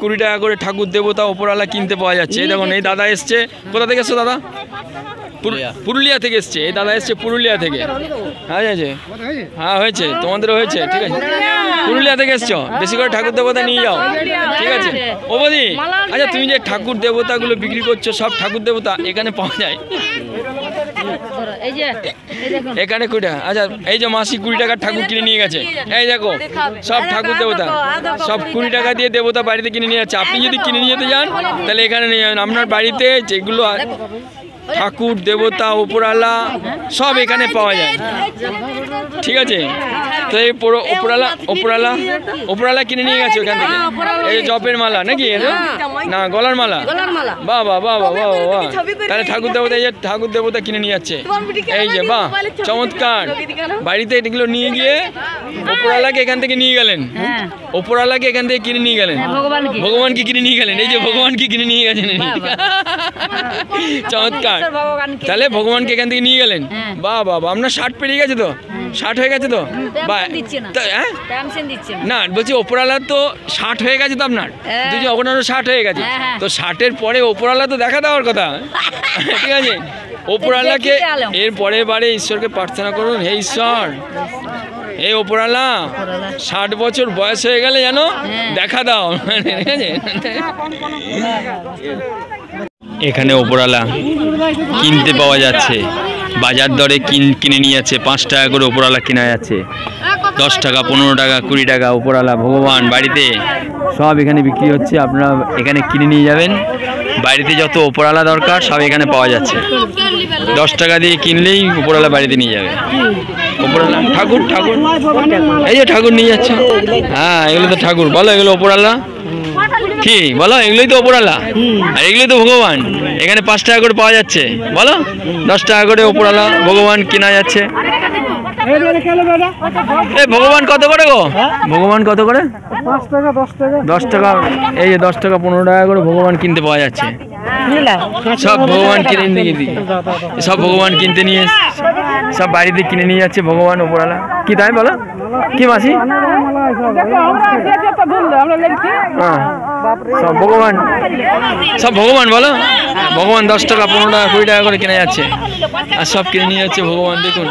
20 টাকা করে ঠাকুর দেবতা ওপরওয়ালা কিনতে পাওয়া যাচ্ছে। এই দেখুন এই দাদা এসছে, কোথা থেকে এসছো দাদা? পুরুলিয়া থেকে এসছে। এই দাদা এসছে পুরুলিয়া থেকে। হ্যাঁ হ্যাঁ হয়েছে, তোমাদেরও হয়েছে, ঠিক আছে। পুরুলিয়া থেকে এসছো, বেশি করে ঠাকুর দেবতা নিয়ে যাও, ঠিক আছে। ও বৌদি, আচ্ছা তুমি যে ঠাকুর দেবতাগুলো বিক্রি করছো, সব ঠাকুর দেবতা এখানে পাওয়া যায়? এখানে কুড়ি, আচ্ছা এই যে মাসি 20 টাকার ঠাকুর কিনে নিয়ে গেছে। এই দেখো সব ঠাকুর দেবতা, সব 20 টাকা দিয়ে দেবতা বাড়িতে কিনে নিয়ে যাচ্ছে। আপনি যদি কিনে নিয়ে যেতে যান তাহলে এখানে নিয়ে যাবেন। আপনার বাড়িতে যেগুলো ঠাকুর দেবতা ওপরওয়ালা সব এখানে পাওয়া যায়, ঠিক আছে। তো এই ওপরওয়ালা কিনে নিয়ে গেছে ওখান থেকে। এই জপের মালা নাকি না গলার মালা? বাহ বাহ বাহ বাহ বাহ বাহ, তাহলে ঠাকুর দেবতা, এই যে ঠাকুর দেবতা কিনে নিয়ে যাচ্ছে। এই যে বাহ চমৎকার, বাড়িতে এগুলো নিয়ে গিয়ে ওপরওয়ালাকে এখান থেকে নিয়ে গেলেন, ওপরওয়ালাকে এখান থেকে কিনে নিয়ে গেলেন, ভগবানকে কিনে নিয়ে গেলেন। এই যে ভগবানকে কিনে নিয়ে গেছেন, চমৎকার। তাহলে ভগবানকে এখান থেকে নিয়ে গেলেন। বাহ বাহ, আপনার 60 পেরিয়ে গেছে তো? 60 হয়ে গেছে তো? না বলছি ওপরওয়ালা তো 60 হয়ে গেছে তো আপনার, ওপরওয়ালা 60 হয়ে গেছে তো। 60-এর পরে ওপরওয়ালা তো দেখা দেওয়ার কথা, ঠিক আছে। ওপরওয়ালাকে এর পরের বারে ঈশ্বরকে প্রার্থনা করুন, হে ঈশ্বর, এই ওপরওয়ালা 60 বছর বয়স হয়ে গেলে যেন দেখা দাও, ঠিক আছে। এখানে ওপরওয়ালা কিনতে পাওয়া যাচ্ছে, বাজার দরে কিনে নিয়ে যাচ্ছে। 5 টাকা করে ওপরওয়ালা কেনা যাচ্ছে, 10 টাকা 15 টাকা 20 টাকা ওপরওয়ালা ভগবান বাড়িতে সব এখানে বিক্রি হচ্ছে। আপনারা এখানে কিনে নিয়ে যাবেন, বাড়িতে যত ওপরওয়ালা দরকার সব এখানে পাওয়া যাচ্ছে। 10 টাকা দিয়ে কিনলেই ওপরওয়ালা বাড়িতে নিয়ে যাবে। ওপরওয়ালা ঠাকুর, ঠাকুর এই যে ঠাকুর নিয়ে যাচ্ছে। হ্যাঁ এগুলো তো ঠাকুর, বলো এগুলো ওপরওয়ালা কি বলো? এগুলোই তো ওপরওয়ালা আর এগুলোই তো ভগবান। এখানে 5 টাকা করে পাওয়া যাচ্ছে, বলো 10 টাকা করে ওপরওয়ালা ভগবান কেনা যাচ্ছে। ভগবান কত করে গো? ভগবান কত করে? 5 টাকা 10 টাকা। এই যে 10 টাকা 15 টাকা করে ভগবান কিনতে পাওয়া যাচ্ছে। সব ভগবান কিনে নিয়ে, সব ভগবান কিনতে নিয়ে সব বাড়িতে কিনে নিয়ে যাচ্ছে ভগবান ওপরওয়ালা। কি তাই বলো কি মাসি? সব ভগবান, সব ভগবান বলো। ভগবান 10 টাকা 15 টাকা 20 টাকা করে কেনা যাচ্ছে আর সব কিনে নিয়ে যাচ্ছে ভগবান। দেখুন